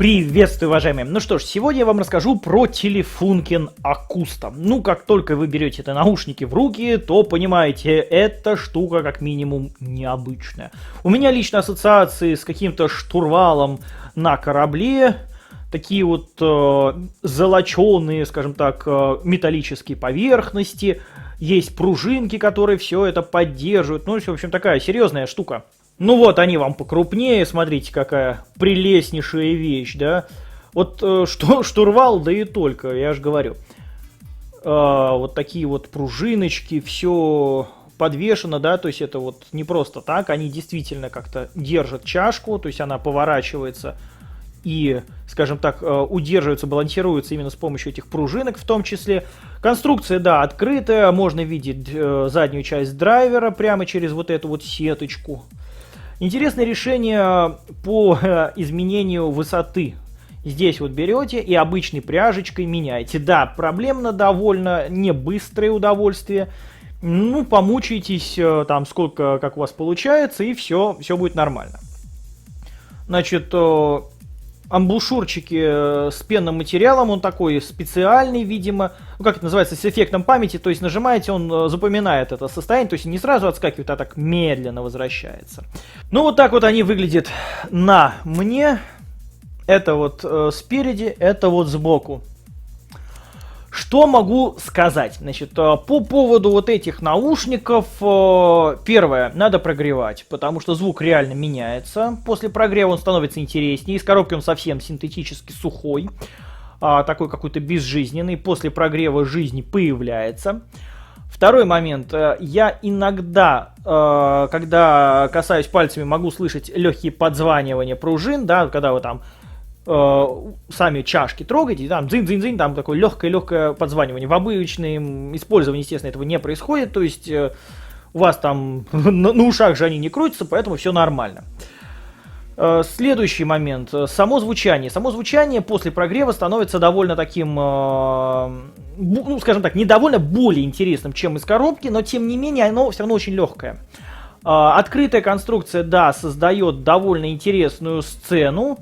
Приветствую, уважаемые! Ну что ж, сегодня я вам расскажу про Telefunken Akusta. Ну, как только вы берете эти наушники в руки, то понимаете, эта штука как минимум необычная. У меня лично ассоциации с каким-то штурвалом на корабле, такие вот золоченые, скажем так, металлические поверхности, есть пружинки, которые все это поддерживают. Ну, в общем, такая серьезная штука. Ну вот, они вам покрупнее, смотрите, какая прелестнейшая вещь, да. Вот штурвал, да и только, я же говорю. Вот такие вот пружиночки, все подвешено, да, то есть это вот не просто так, они действительно как-то держат чашку, то есть она поворачивается и, скажем так, удерживается, балансируется именно с помощью этих пружинок в том числе. Конструкция, да, открытая, можно видеть заднюю часть драйвера прямо через вот эту вот сеточку. Интересное решение по изменению высоты. Здесь вот берете и обычной пряжечкой меняете. Да, проблемно довольно, не быстрое удовольствие. Ну, помучайтесь там сколько, как у вас получается, и все будет нормально. Значит, амбушюрчики с пенным материалом, он такой специальный, видимо, ну как это называется, с эффектом памяти, то есть нажимаете, он запоминает это состояние, то есть не сразу отскакивает, а так медленно возвращается. Ну вот так вот они выглядят на мне, это вот спереди, это вот сбоку. Что могу сказать? Значит, по поводу вот этих наушников, первое, надо прогревать, потому что звук реально меняется. После прогрева он становится интереснее, из коробки он совсем синтетически сухой, такой какой-то безжизненный. После прогрева жизнь появляется. Второй момент, я иногда, когда касаюсь пальцами, могу слышать легкие подзванивания пружин, да, когда вы там сами чашки трогаете, там дзынь-дзынь-дзынь, там такое легкое подзванивание. В обычном использовании, естественно, этого не происходит, то есть у вас там на ушах же они не крутятся, поэтому все нормально. Следующий момент, само звучание. Само звучание после прогрева становится довольно таким, ну, скажем так, не довольно более интересным, чем из коробки, но тем не менее оно все равно очень легкое. Открытая конструкция, да, создает довольно интересную сцену.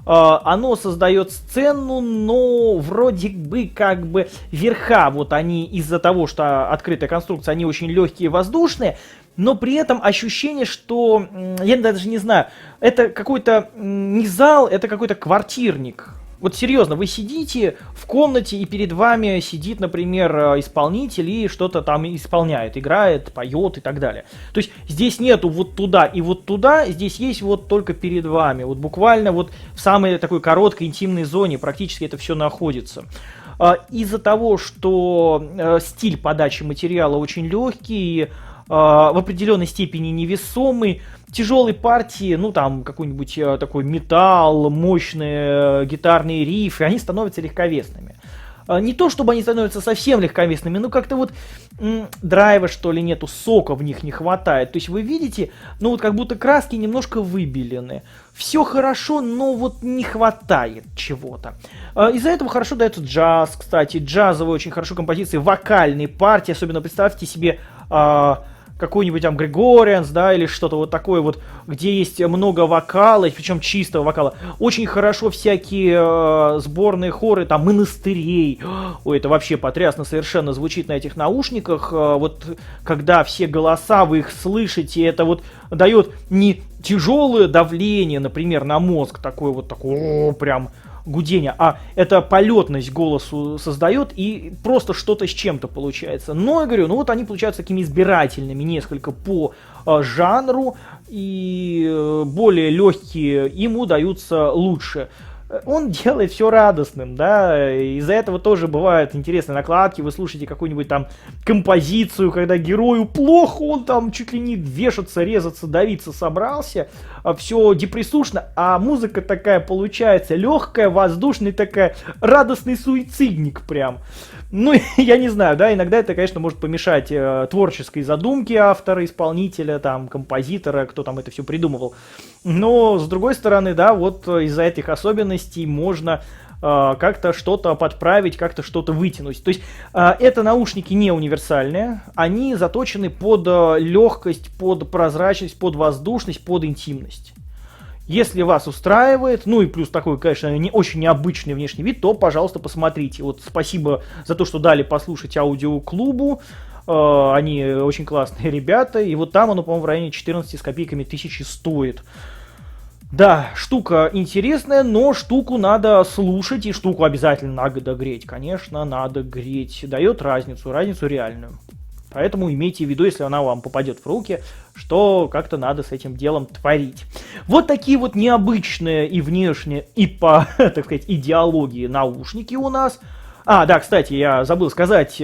Оно создает сцену, но вроде бы как бы верха, вот они из-за того, что открытая конструкция, они очень легкие и воздушные, но при этом ощущение, что, я даже не знаю, это какой-то не зал, это какой-то квартирник. Вот серьезно, вы сидите в комнате, и перед вами сидит, например, исполнитель и что-то там исполняет, играет, поет и так далее. То есть здесь нету вот туда и вот туда, здесь есть вот только перед вами. Вот буквально вот в самой такой короткой интимной зоне практически это все находится. Из-за того, что стиль подачи материала очень легкий, в определенной степени невесомый, тяжелые партии, ну там какой-нибудь такой металл, мощные гитарные рифы, они становятся легковесными. Не то, чтобы они становятся совсем легковесными, но как-то вот драйва, что ли, нету, сока в них не хватает. То есть вы видите, ну вот как будто краски немножко выбелены. Все хорошо, но вот не хватает чего-то. Из-за этого хорошо дается джаз, кстати, джазовые очень хорошо композиции, вокальные партии, особенно представьте себе какой-нибудь там Григорианс, да, или что-то вот такое вот, где есть много вокала, причем чистого вокала. Очень хорошо всякие сборные хоры, там, монастырей. Ой, это вообще потрясно совершенно звучит на этих наушниках. Вот, когда все голоса, вы их слышите, это вот дает не тяжелое давление, например, на мозг, такое прям гудение, а это полетность голосу создает и просто что-то с чем-то получается. Но я говорю, ну вот они получаются такими избирательными несколько по жанру, и более легкие им удаются лучше. Он делает все радостным, да, из-за этого тоже бывают интересные накладки, вы слушаете какую-нибудь там композицию, когда герою плохо, он там чуть ли не вешаться, резаться, давиться собрался, все депрессушно, а музыка такая получается легкая, воздушная, такая, радостный суицидник прям. Ну, я не знаю, да, иногда это, конечно, может помешать творческой задумке автора, исполнителя, там, композитора, кто там это все придумывал. Но, с другой стороны, да, вот из-за этих особенностей можно как-то что-то подправить, как-то что-то вытянуть. То есть это наушники не универсальные, они заточены под легкость, под прозрачность, под воздушность, под интимность. Если вас устраивает, ну и плюс такой, конечно, не очень необычный внешний вид, то, пожалуйста, посмотрите. Вот спасибо за то, что дали послушать аудиоклубу. Они очень классные ребята. И вот там оно, по-моему, в районе 14 с копейками тысячи стоит. Да, штука интересная, но штуку надо слушать, и штуку обязательно надо греть. Конечно, надо греть. Дает разницу реальную. Поэтому имейте в виду, если она вам попадет в руки, что как-то надо с этим делом творить. Вот такие вот необычные и внешне, и по, так сказать, идеологии наушники у нас. Да, кстати, я забыл сказать,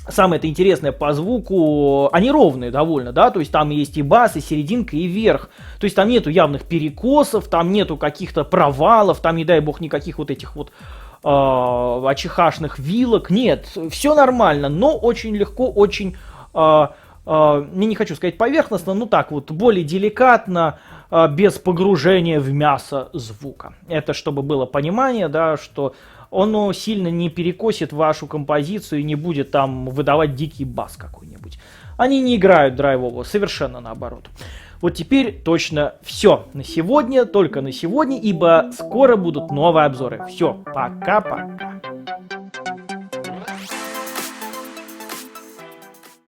самое-то интересное по звуку, они ровные довольно, да, то есть там есть и бас, и серединка, и верх. То есть там нету явных перекосов, там нету каких-то провалов, там, не дай бог, никаких вот этих вот АЧХ-шных вилок. Нет, все нормально, но очень легко, очень, не хочу сказать поверхностно, но так вот, более деликатно, без погружения в мясо звука. Это чтобы было понимание, да, что оно сильно не перекосит вашу композицию и не будет там выдавать дикий бас какой-нибудь. Они не играют драйвово, совершенно наоборот. Вот теперь точно все на сегодня, только на сегодня, ибо скоро будут новые обзоры. Все, пока-пока.